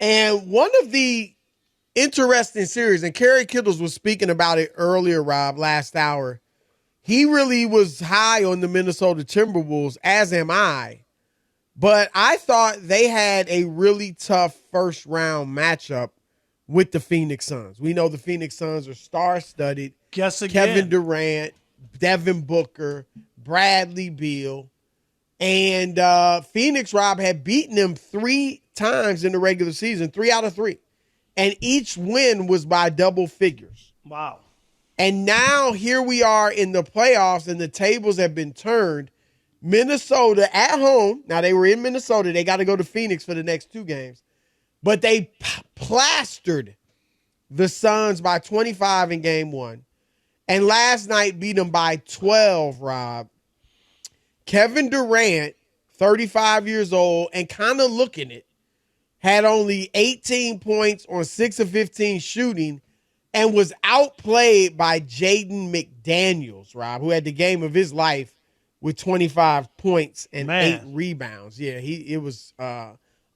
And one of the interesting series, and Kerry Kittles was speaking about it earlier, Rob, last hour. He really was high on the Minnesota Timberwolves, as am I. But I thought they had a really tough first round matchup with the Phoenix Suns. We know the Phoenix Suns are star-studded. Guess again. Kevin Durant, Devin Booker, Bradley Beal. And Phoenix, Rob, had beaten them 3 times in the regular season, 3 out of 3. And each win was by double figures. Wow. And now here we are in the playoffs, and the tables have been turned. Minnesota at home. Now, they were in Minnesota. They got to go to Phoenix for the next 2 games. But they plastered the Suns by 25 in game 1. And last night beat them by 12, Rob. Kevin Durant, 35 years old, and kind of looking it, had only 18 points on 6 of 15 shooting and was outplayed by Jaden McDaniels, Rob, who had the game of his life with 25 points and 8 rebounds. Yeah, it was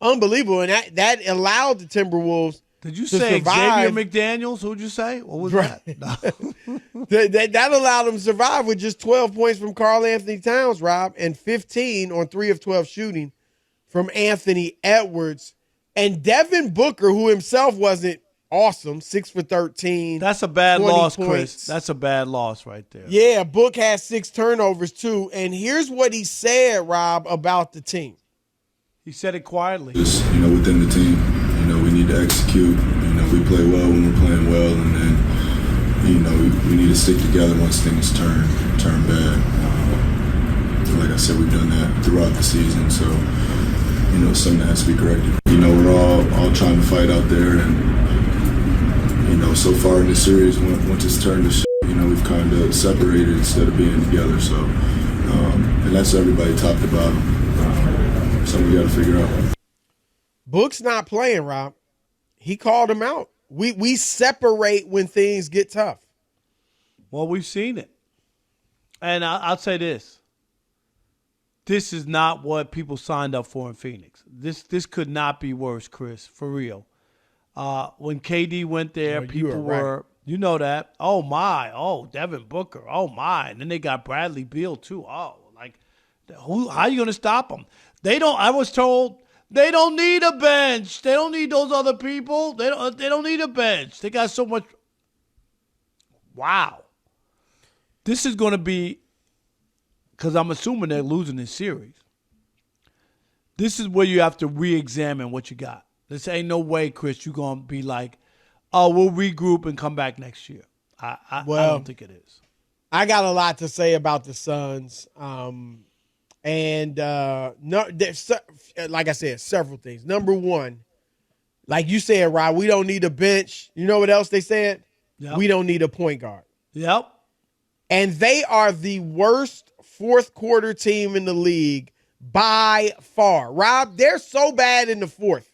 unbelievable. And that allowed the Timberwolves Did you say survive. Xavier McDaniels? Who'd you say? What was that? That allowed them to survive with just 12 points from Karl Anthony Towns, Rob, and 15 on 3 of 12 shooting from Anthony Edwards. And Devin Booker, who himself wasn't awesome, 6 for 13. That's a bad loss, points. Chris. That's a bad loss right there. Yeah, Book had 6 turnovers too. And here's what he said, Rob, about the team. He said it quietly. Just, within the team, we need to execute. We play well when we're playing well, and then, we need to stick together once things turn bad. Like I said, we've done that throughout the season, so, something that has to be corrected. We're all trying to fight out there, and, so far in this series, once it's turned to we've kind of separated instead of being together, so, and that's everybody talked about. Something we got to figure out. Book's not playing, Rob. He called him out. We separate when things get tough. Well, we've seen it. And I'll say this. This is not what people signed up for in Phoenix. This could not be worse, Chris, for real. When KD went there, people were, right. You know that. Oh, my. Oh, Devin Booker. Oh, my. And then they got Bradley Beal, too. Oh, how are you going to stop them? I was told they don't need a bench. They don't need those other people. They don't need a bench. They got so much. Wow. This is going to be, because I'm assuming they're losing this series. This is where you have to re-examine what you got. This ain't no way, Chris, you're going to be like, oh, we'll regroup and come back next year. I don't think it is. I got a lot to say about the Suns. And no, like I said, several things. Number one, like you said, Rob, we don't need a bench. You know what else they said? Yep. We don't need a point guard. Yep. And they are the worst fourth quarter team in the league by far. Rob, they're so bad in the fourth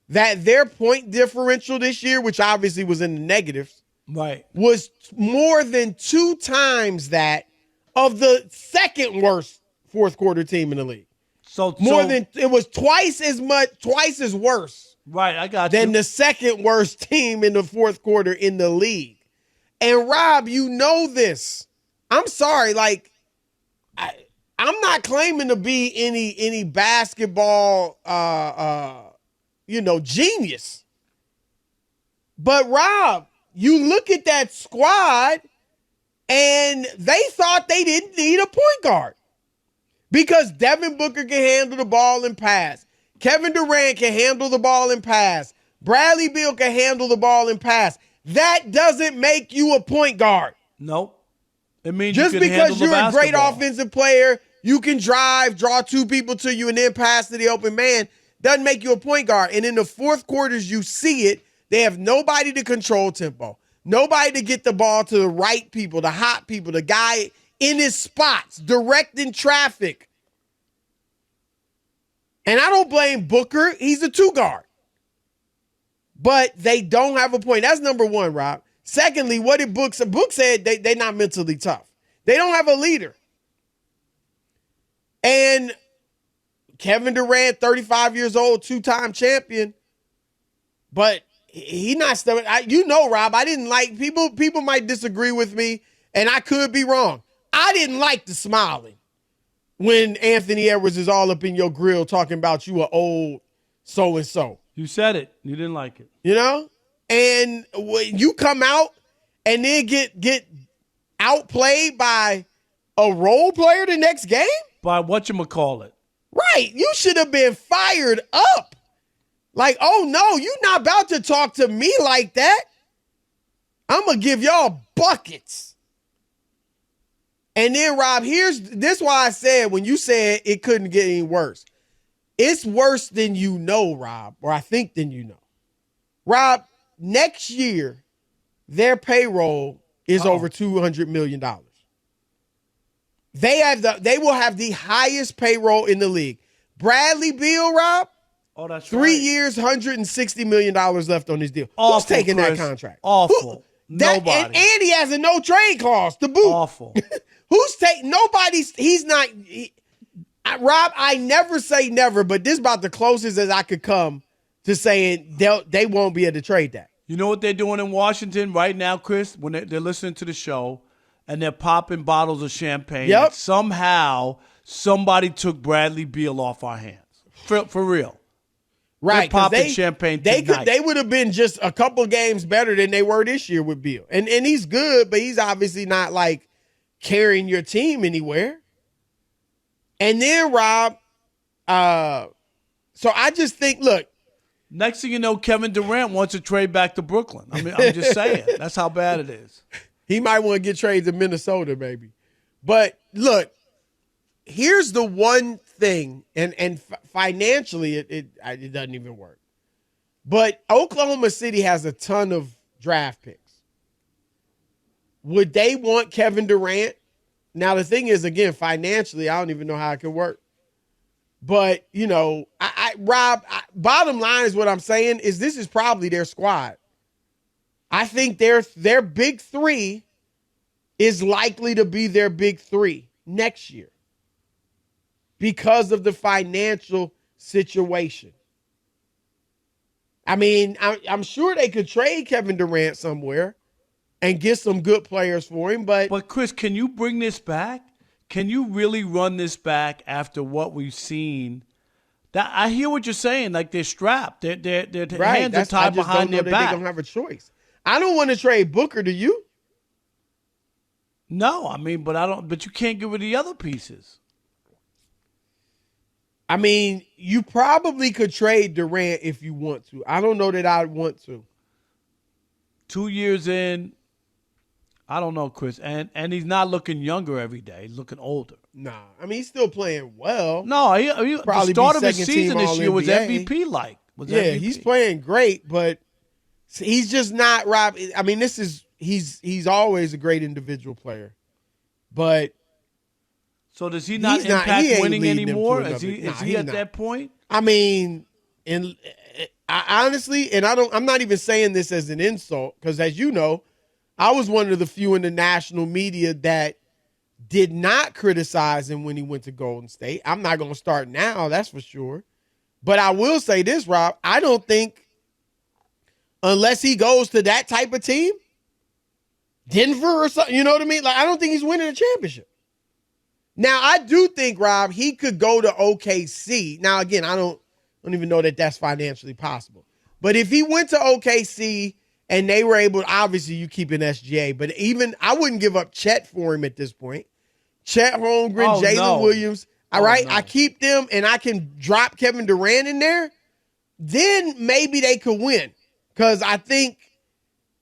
that their point differential this year, which obviously was in the negatives, right, was more than 2 times that of the second worst fourth quarter team in the league. It was twice as worse. Right, I got than the second worst team in the fourth quarter in the league. And Rob, you know this. I'm sorry, I'm not claiming to be any basketball genius. But Rob, you look at that squad and they thought they didn't need a point guard. Because Devin Booker can handle the ball and pass. Kevin Durant can handle the ball and pass. Bradley Beal can handle the ball and pass. That doesn't make you a point guard. Nope. It means just you can because you're a great offensive player, you can drive, draw 2 people to you, and then pass to the open man, doesn't make you a point guard. And in the fourth quarters, you see it. They have nobody to control tempo. Nobody to get the ball to the right people, the hot people, the guy in his spots, directing traffic. And I don't blame Booker. He's a 2 guard. But they don't have a point. That's number one, Rob. Secondly, what did Book say? Book said they're not mentally tough. They don't have a leader. And Kevin Durant, 35 years old, 2-time champion, but he not stepping. Rob, I didn't like people. People might disagree with me, and I could be wrong. I didn't like the smiling when Anthony Edwards is all up in your grill talking about you an old so and so. You said it. You didn't like it. And when you come out and then get outplayed by a role player the next game, by whatchamacallit. Right. You should have been fired up. Like, oh, no, you're not about to talk to me like that. I'm going to give y'all buckets. And then, Rob, this why I said when you said it couldn't get any worse. It's worse than you know, Rob, or I think than you know. Rob, next year, their payroll is over $200 million. They will have the highest payroll in the league. Bradley Beal, Rob, Oh, that's 3 years, $160 million left on his deal. Awful, Who's taking Chris. that contract? Awful. Nobody. And he has a no trade clause to boot. Awful. Who's taking? Nobody's. He's not. Rob, I never say never, but this is about the closest as I could come to saying they won't be able to trade that. You know what they're doing in Washington right now, Chris? When they're listening to the show and they're popping bottles of champagne. Yep. Somehow somebody took Bradley Beal off our hands. For real. Right, they're popping champagne tonight. They would have been just a couple games better than they were this year with Beal. And he's good, but he's obviously not like carrying your team anywhere. And then, Rob, so I just think, look. Next thing you know, Kevin Durant wants to trade back to Brooklyn. I mean, I'm just saying. That's how bad it is. He might want to get traded to Minnesota, maybe. But look, here's the one thing, and financially, it doesn't even work. But Oklahoma City has a ton of draft picks. Would they want Kevin Durant? Now, the thing is, again, financially, I don't even know how it could work. But, Rob, bottom line is what I'm saying is this is probably their squad. I think their big three is likely to be their big three next year because of the financial situation. I mean, I'm sure they could trade Kevin Durant somewhere and get some good players for him. But Chris, can you bring this back? Can you really run this back after what we've seen? That I hear what you're saying. Like they're strapped. Their hands are tied behind their back. They don't have a choice. I don't want to trade Booker. Do you? No, I mean, but I don't. But you can't get rid of the other pieces. I mean, you probably could trade Durant if you want to. I don't know that I'd want to. 2 years in, I don't know, Chris. And he's not looking younger every day. He's looking older. Nah, I mean, he's still playing well. No, the start of his season this year was MVP-like. He's playing great, but he's just not, Rob. I mean, he's always a great individual player. But so does he not impact winning anymore? Is he at that point? I mean, I honestly, and I'm not even saying this as an insult, because as you know, I was one of the few in the national media that did not criticize him when he went to Golden State. I'm not going to start now, that's for sure. But I will say this, Rob, I don't think, unless he goes to that type of team, Denver or something, you know what I mean? Like, I don't think he's winning a championship. Now, I do think, Rob, he could go to OKC. Now, again, I don't even know that that's financially possible. But if he went to OKC and they were able, obviously you keep an SGA, but even I wouldn't give up Chet for him at this point. Chet Holmgren, Jalen Williams. All right, I keep them and I can drop Kevin Durant in there. Then maybe they could win, because I think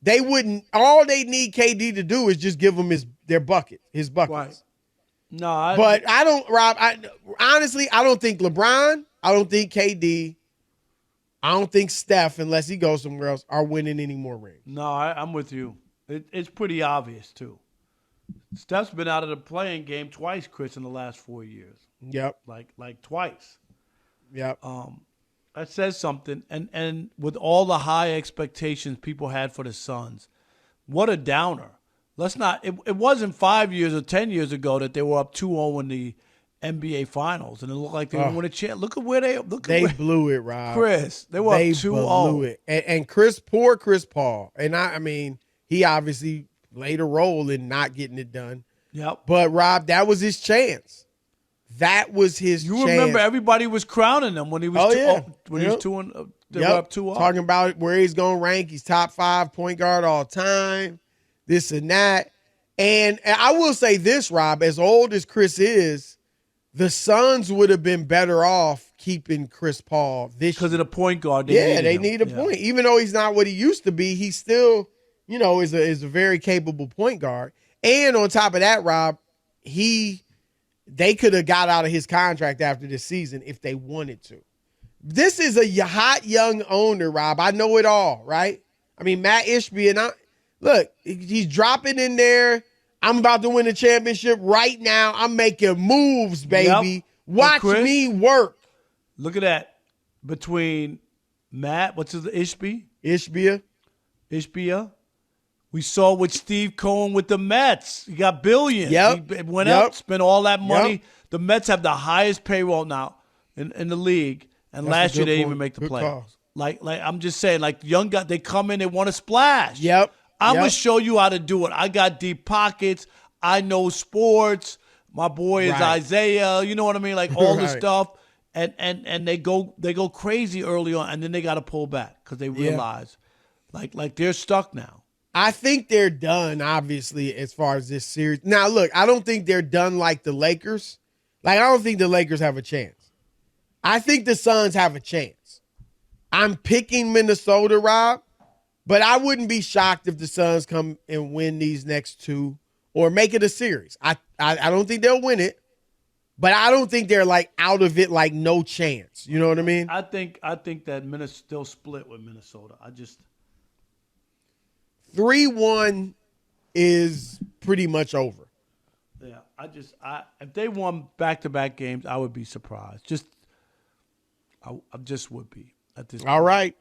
they wouldn't. All they need KD to do is just give him his buckets. Right. No, but I don't, Rob. Honestly, I don't think LeBron. I don't think KD. I don't think Steph, unless he goes somewhere else, are winning any more rings. No, I'm with you. It's pretty obvious, too. Steph's been out of the playing game twice, Chris, in the last 4 years. Yep. Like twice. Yep. That says something. And with all the high expectations people had for the Suns, what a downer. Let's not. It wasn't 5 years or 10 years ago that they were up 2-0 NBA Finals, and it looked like they won a chance. Look at where they blew it, Rob. Chris. They were up 2-0. Blew it. And Chris Paul. And I mean, he obviously played a role in not getting it done. Yep. But Rob, that was his chance. That was his chance. You remember everybody was crowning him when he was he was 2 they were up 2-0. Talking about where he's going to rank. He's top 5 point guard all time. This and that. And I will say this, Rob, as old as Chris is, the Suns would have been better off keeping Chris Paul this because of the point guard. They need a point. Even though he's not what he used to be, he still, is a very capable point guard. And on top of that, Rob, they could have got out of his contract after this season if they wanted to. This is a hot young owner, Rob. I know it all, right? I mean, Matt Ishbia, and look, he's dropping in there. I'm about to win a championship right now. I'm making moves, baby. Yep. Watch me work. Look at that. Between Matt, what's his Ishbia. We saw with Steve Cohen with the Mets. He got billions. Yep. He went out, spent all that money. Yep. The Mets have the highest payroll now in the league. And last year they didn't even make the playoffs. Like I'm just saying, like young guys, they come in, they want to splash. Yep. I'm going to show you how to do it. I got deep pockets. I know sports. My boy is Isaiah. You know what I mean? Like all the stuff. And they go crazy early on, and then they got to pull back because they realize like they're stuck now. I think they're done, obviously, as far as this series. Now, look, I don't think they're done like the Lakers. Like, I don't think the Lakers have a chance. I think the Suns have a chance. I'm picking Minnesota, Rob, but I wouldn't be shocked if the Suns come and win these next two or make it a series. I don't think they'll win it, but I don't think they're like out of it, like no chance. You know what I mean? I think that Minnesota still split with Minnesota. 3-1 is pretty much over. Yeah, if they won back-to-back games, I would be surprised. I just would be at this point. All right.